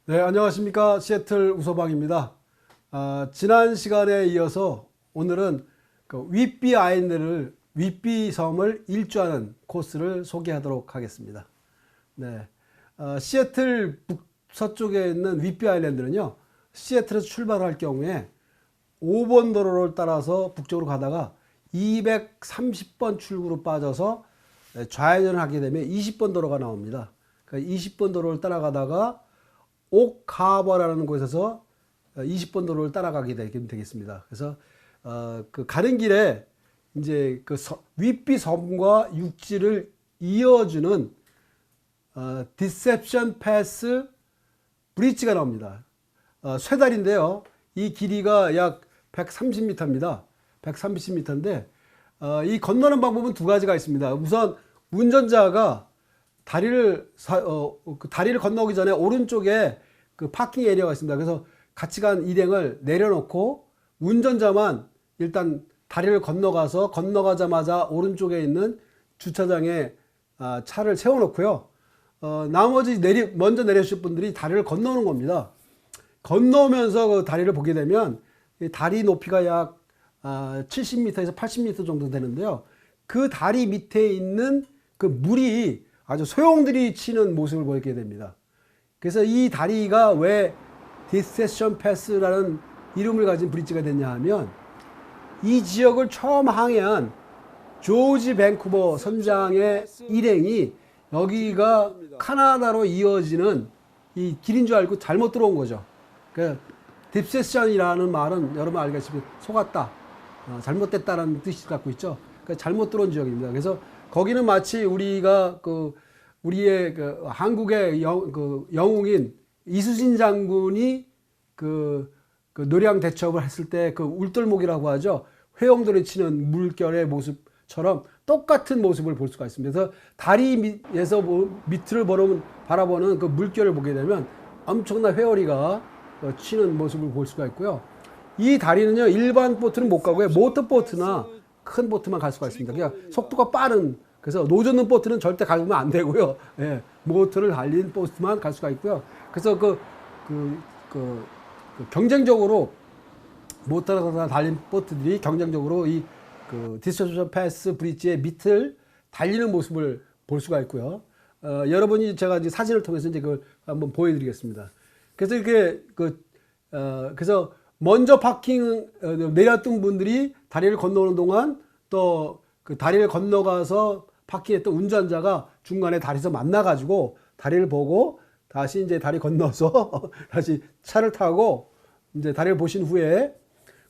네, 안녕하십니까. 시애틀 우서방입니다. 지난 시간에 이어서 오늘은 그 윗비 아일랜드를, 윗비 섬을 일주하는 코스를 소개하도록 하겠습니다. 네, 시애틀 북서쪽에 있는 윗비 아일랜드는요, 시애틀에서 출발할 경우에 5번 도로를 따라서 북쪽으로 가다가 230번 출구로 빠져서 좌회전을 하게 되면 20번 도로가 나옵니다. 그러니까 20번 도로를 따라가다가 옥하버라는 곳에서 20번 도로를 따라가게 되겠습니다. 그래서 그 가는 길에 이제 그 윗비 섬과 육지를 이어주는 디셉션 패스 브릿지가 나옵니다. 쇠다리인데요. 이 길이가 약 130m입니다. 130m인데 이 건너는 방법은 두 가지가 있습니다. 우선 운전자가 다리를 건너기 전에 오른쪽에 그 파킹 에리어가 있습니다. 그래서 같이 간 일행을 내려놓고 운전자만 일단 다리를 건너가자마자 오른쪽에 있는 주차장에 차를 세워놓고요. 나머지 먼저 내려주실 분들이 다리를 건너는 겁니다. 건너면서 그 다리를 보게 되면 다리 높이가 약 70m에서 80m 정도 되는데요. 그 다리 밑에 있는 그 물이 아주 소용들이 치는 모습을 보이게 됩니다. 그래서 이 다리가 왜 디셉션 패스라는 이름을 가진 브릿지가 됐냐 하면 이 지역을 처음 항해한 조지 밴쿠버 선장의 일행이 여기가 카나다로 이어지는 이 길인 줄 알고 잘못 들어온 거죠. 그 디셉션이라는 말은 여러분 알겠지만 속았다, 잘못됐다라는 뜻을 갖고 있죠. 그러니까 잘못 들어온 지역입니다. 그래서 거기는 마치 우리가 우리의 한국의 영웅인 이수진 장군이 그 노량 대첩을 했을 때 그 울돌목이라고 하죠. 회용돌이 치는 물결의 모습처럼 똑같은 모습을 볼 수가 있습니다. 그래서 다리 위에서 밑을 바라보는 그 물결을 보게 되면 엄청난 회오리가 치는 모습을 볼 수가 있고요. 이 다리는요, 일반 보트는 못 가고요. 모터보트나 큰 보트만 갈 수가 있습니다. 그냥 속도가 빠른, 그래서 노젓는 보트는 절대 가면 안 되고요. 예, 모터를 달린 보트만 갈 수가 있고요. 그래서 경쟁적으로 모터가 달린 보트들이 경쟁적으로 이 디셉션 패스 브릿지의 밑을 달리는 모습을 볼 수가 있고요. 여러분이 제가 이제 사진을 통해서 이제 그걸 한번 보여드리겠습니다. 그래서 이렇게 그래서 먼저 내렸던 분들이 다리를 건너오는 동안 또 그 다리를 건너가서 파킹했던 운전자가 중간에 다리에서 만나가지고 다리를 보고 다시 이제 다리 건너서 다시 차를 타고 이제 다리를 보신 후에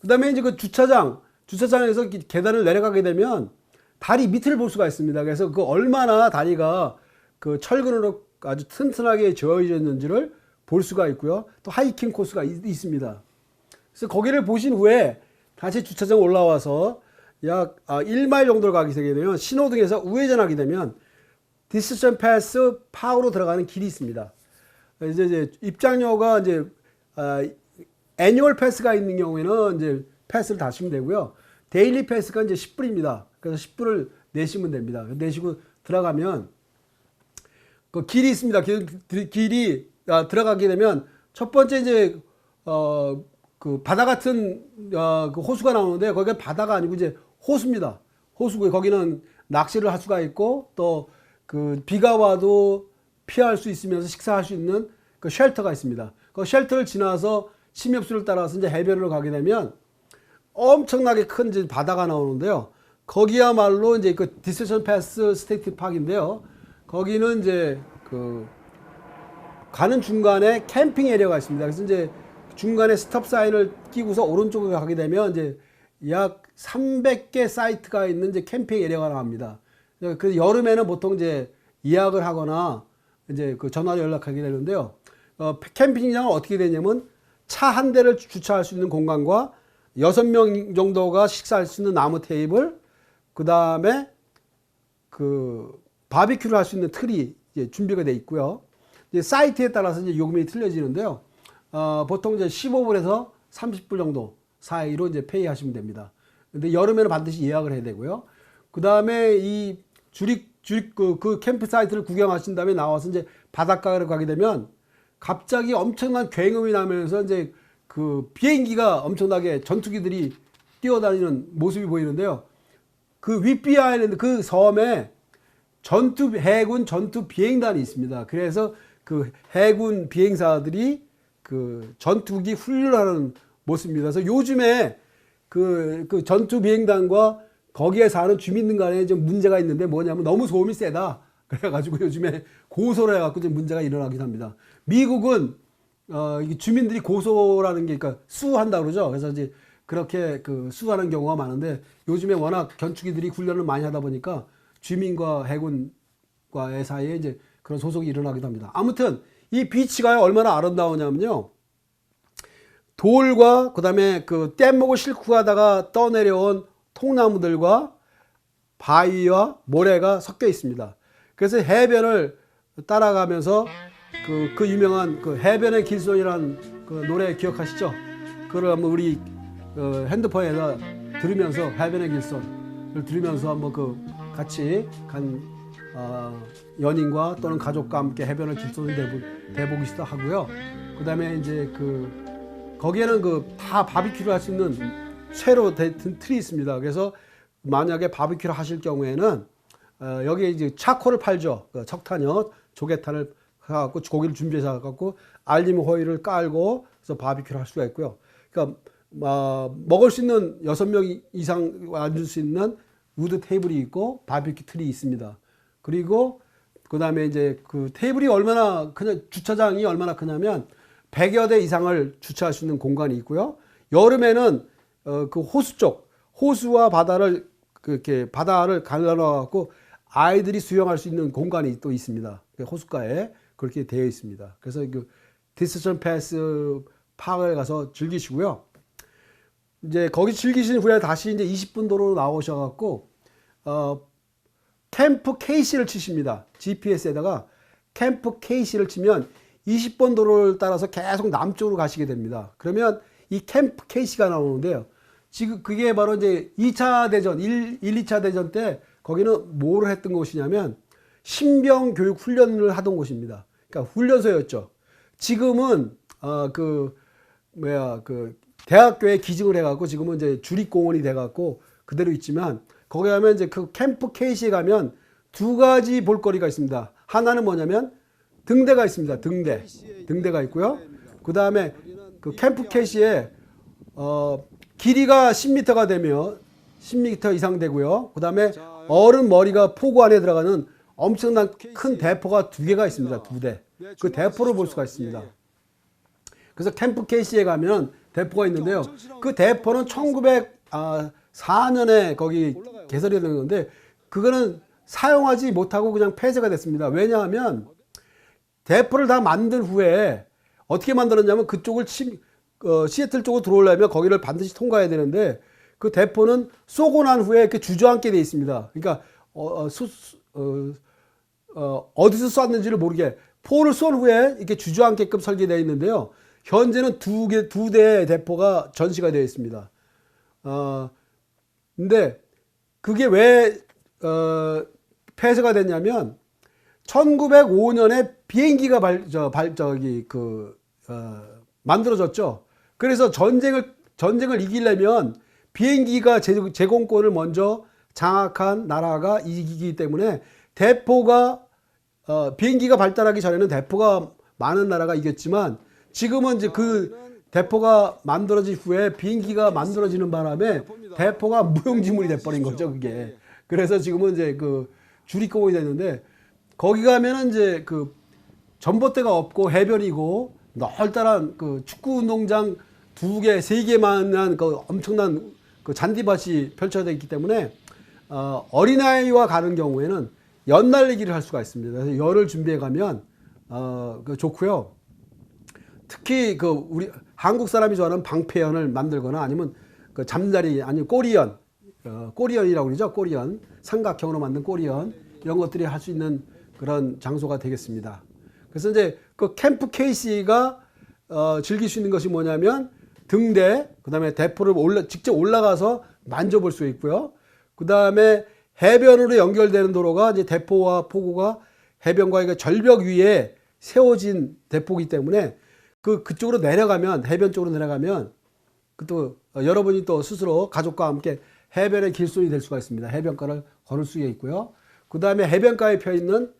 그 다음에 이제 그 주차장에서 계단을 내려가게 되면 다리 밑을 볼 수가 있습니다. 그래서 그 얼마나 다리가 그 철근으로 아주 튼튼하게 지어져 있는지를 볼 수가 있고요. 또 하이킹 코스가 있습니다. 그래서 거기를 보신 후에 다시 주차장 올라와서 약 1마일 정도를 가게 되게 되면 신호등에서 우회전하게 되면 디셉션 패스 파우로 들어가는 길이 있습니다. 이제 입장료가 이제 애니얼 패스가 있는 경우에는 이제 패스를 다시면 되고요. 데일리 패스가 이제 10불입니다. 그래서 10불을 내시면 됩니다. 내시고 들어가면 그 길이 있습니다. 길이 들어가게 되면 첫 번째 이제 그 바다 같은 그 호수가 나오는데 거기가 바다가 아니고 이제 호수입니다. 호수고 거기는 낚시를 할 수가 있고 또 그 비가 와도 피할 수 있으면서 식사할 수 있는 그 쉘터가 있습니다. 그 쉘터를 지나서 침엽수를 따라서 이제 해변으로 가게 되면 엄청나게 큰 이제 바다가 나오는데요. 거기야말로 이제 그 디셉션 패스 스테이트 파크인데요. 거기는 이제 그 가는 중간에 캠핑 에리어가 있습니다. 그래서 이제 중간에 스톱 사인을 끼고서 오른쪽으로 가게 되면 이제 약 300개 사이트가 있는 이제 캠핑 에리어가 나옵니다. 그래서 여름에는 보통 이제 예약을 하거나 이제 그 전화로 연락하게 되는데요. 캠핑장은 어떻게 되냐면 차 한 대를 주차할 수 있는 공간과 6명 정도가 식사할 수 있는 나무 테이블, 그 다음에 그 바비큐를 할 수 있는 틀이 이제 준비가 되어 있고요. 이제 사이트에 따라서 이제 요금이 틀려지는데요. 보통 이제 15불에서 30불 정도 사이로 이제 페이하시면 됩니다. 근데 여름에는 반드시 예약을 해야 되고요. 그 다음에 이 그 캠프 사이트를 구경하신 다음에 나와서 이제 바닷가를 가게 되면 갑자기 엄청난 굉음이 나면서 이제 그 비행기가 엄청나게 전투기들이 뛰어다니는 모습이 보이는데요. 그 윗비 아일랜드 그 섬에 해군 전투 비행단이 있습니다. 그래서 그 해군 비행사들이 그 전투기 훈련하는 모습입니다. 그래서 요즘에 그 전투 비행단과 거기에 사는 주민들 간에 좀 문제가 있는데 뭐냐면 너무 소음이 세다. 그래가지고 요즘에 고소를 해갖고 좀 문제가 일어나긴 합니다. 미국은 이게 주민들이 고소라는 게 그러니까 수한다 그러죠. 그래서 이제 그렇게 그 수하는 경우가 많은데 요즘에 워낙 견축이들이 훈련을 많이 하다 보니까 주민과 해군과의 사이에 이제 그런 소송이 일어나기도 합니다. 아무튼 이 비치가 얼마나 아름다우냐면요. 돌과 그다음에 그 뗏목을 싣고 가다가 떠내려온 통나무들과 바위와 모래가 섞여 있습니다. 그래서 해변을 따라가면서 그 유명한 그 해변의 길손이라는 그 노래 기억하시죠? 그걸 한번 우리 핸드폰에다 들으면서 해변의 길손을 들으면서 한번 그 같이 간 연인과 또는 가족과 함께 해변의 길손을 대보기도 하고요. 그다음에 이제 거기에는 다 바비큐를 할 수 있는 쇠로 된 틀이 있습니다. 그래서 만약에 바비큐를 하실 경우에는 여기에 이제 차코를 팔죠. 석탄이요, 조개탄을 사갖고 고기를 준비해서 갖고 알루미늄 호일을 깔고 그래서 바비큐를 할 수가 있고요. 그러니까 먹을 수 있는 6명 이상 앉을 수 있는 우드 테이블이 있고 바비큐 틀이 있습니다. 그리고 그다음에 이제 그 테이블이 얼마나 그냥 주차장이 얼마나 크냐면 100여 대 이상을 주차할 수 있는 공간이 있고요. 여름에는 그 호수 쪽 호수와 바다를 그렇게 바다를 갈라놔 갖고 아이들이 수영할 수 있는 공간이 또 있습니다. 호숫가에 그렇게 되어 있습니다. 그래서 그 디스션 패스 파크에 가서 즐기시고요. 이제 거기 즐기신 후에 다시 이제 20분 도로로 나오셔 갖고 캠프 KC를 치십니다. GPS에다가 캠프 KC를 치면 20번 도로를 따라서 계속 남쪽으로 가시게 됩니다. 그러면 이 캠프 KC가 나오는데요. 지금 그게 바로 이제 2차 대전, 2차 대전 때 거기는 뭐를 했던 곳이냐면 신병 교육 훈련을 하던 곳입니다. 그러니까 훈련소였죠. 지금은 대학교에 기증을 해갖고 지금은 이제 주립공원이 돼갖고 그대로 있지만 거기 가면 이제 그 캠프 KC에 가면 두 가지 볼거리가 있습니다. 하나는 뭐냐면 등대가 있습니다. 등대가 있고요. 그 다음에 그 캠프 KC에 길이가 10m가 되며 10m 이상 되고요. 그 다음에 어른 머리가 포구 안에 들어가는 엄청난 큰 대포가 2개가 있습니다. 2대. 그 대포를 볼 수가 있습니다. 그래서 캠프 KC에 가면 대포가 있는데요. 그 대포는 1904년에 거기 개설이 된 건데 그거는 사용하지 못하고 그냥 폐쇄가 됐습니다. 왜냐하면 대포를 다 만든 후에 어떻게 만들었냐면 그쪽을 시애틀 쪽으로 들어오려면 거기를 반드시 통과해야 되는데 그 대포는 쏘고 난 후에 이렇게 주저앉게 돼 있습니다. 그러니까 어디서 쐈는지를 모르게 포를 쏜 후에 이렇게 주저앉게끔 설계되어 있는데요. 현재는 두 대의 대포가 전시가 되어 있습니다. 근데 그게 왜 폐쇄가 됐냐면 1905년에 비행기가 만들어졌죠. 그래서 전쟁을 이기려면 비행기가 제공권을 먼저 장악한 나라가 이기기 때문에 비행기가 발달하기 전에는 대포가 많은 나라가 이겼지만 지금은 이제 그 대포가 만들어진 후에 비행기가 만들어지는 바람에 대포가 무용지물이 돼버린 거죠, 그게. 그래서 지금은 이제 그 주립공원이 됐는데 거기 가면은 이제 그 전봇대가 없고 해변이고 널따란 그 축구 운동장 2개, 3개만한 그 엄청난 그 잔디밭이 펼쳐져 있기 때문에 어린아이와 가는 경우에는 연날리기를 할 수가 있습니다. 그래서 열을 준비해 가면 좋고요. 특히 우리 한국 사람이 좋아하는 방패연을 만들거나 아니면 그 잠자리 아니면 꼬리연이라고 그러죠. 꼬리연, 삼각형으로 만든 꼬리연 이런 것들이 할 수 있는 그런 장소가 되겠습니다. 그래서 이제 그 캠프 KC가 즐길 수 있는 것이 뭐냐면 등대, 그 다음에 대포를 직접 올라가서 만져볼 수 있고요. 그 다음에 해변으로 연결되는 도로가 이제 대포와 포구가 해변과 절벽 위에 세워진 대포이기 때문에 그쪽으로 내려가면, 해변 쪽으로 내려가면 또 여러분이 또 스스로 가족과 함께 해변의 길손이 될 수가 있습니다. 해변가를 걸을 수가 있고요. 그 다음에 해변가에 펴 있는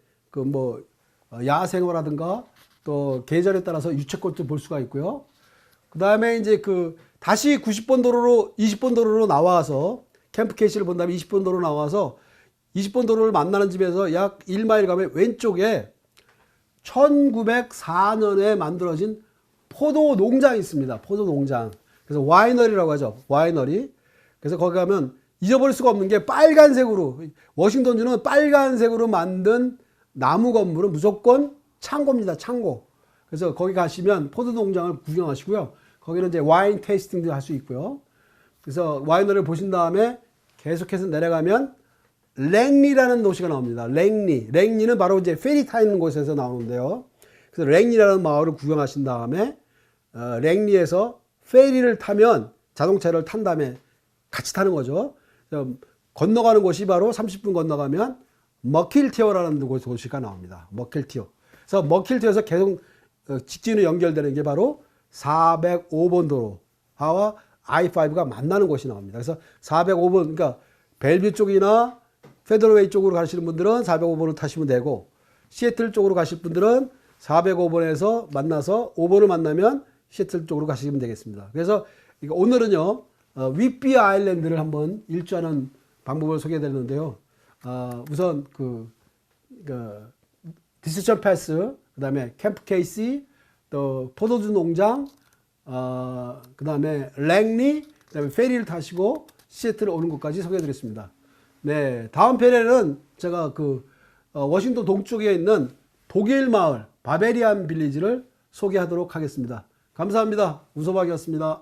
야생화라든가 또 계절에 따라서 유채꽃도 볼 수가 있고요. 그 다음에 이제 다시 90번 도로로 20번 도로로 나와서 캠프 케이시를 본 다음에 20번 도로로 나와서 20번 도로를 만나는 집에서 약 1마일 가면 왼쪽에 1904년에 만들어진 포도 농장이 있습니다. 포도 농장. 그래서 와이너리라고 하죠. 와이너리. 그래서 거기 가면 잊어버릴 수가 없는 게 빨간색으로, 워싱턴주는 빨간색으로 만든 나무 건물은 무조건 창고입니다. 창고. 그래서 거기 가시면 포도 농장을 구경하시고요. 거기는 이제 와인 테이스팅도 할 수 있고요. 그래서 와이너리를 보신 다음에 계속해서 내려가면 랭리라는 도시가 나옵니다. 랭리는 바로 이제 페리 타는 곳에서 나오는데요. 그래서 랭리라는 마을을 구경하신 다음에 랭리에서 페리를 타면, 자동차를 탄 다음에 같이 타는 거죠. 건너가는 곳이 바로 30분 건너가면 머킬티어라는 도시가 나옵니다. 머킬티어. 그래서 머킬티어에서 계속 직진으로 연결되는 게 바로 405번 도로와 I5가 만나는 곳이 나옵니다. 그래서 405번, 그러니까 벨뷰 쪽이나 페더러웨이 쪽으로 가시는 분들은 405번을 타시면 되고, 시애틀 쪽으로 가실 분들은 405번에서 만나서 5번을 만나면 시애틀 쪽으로 가시면 되겠습니다. 그래서 오늘은요, 윗비 아일랜드를 한번 일주하는 방법을 소개해드렸는데요. 우선 디셉션 패스, 그 다음에 캠프 케이시, 또 포도주 농장, 그 다음에 랭리, 그 다음에 페리를 타시고 시애틀 오는 곳까지 소개해드렸습니다. 네, 다음 편에는 제가 워싱턴 동쪽에 있는 독일 마을 바베리안 빌리지를 소개하도록 하겠습니다. 감사합니다. 우소박이었습니다.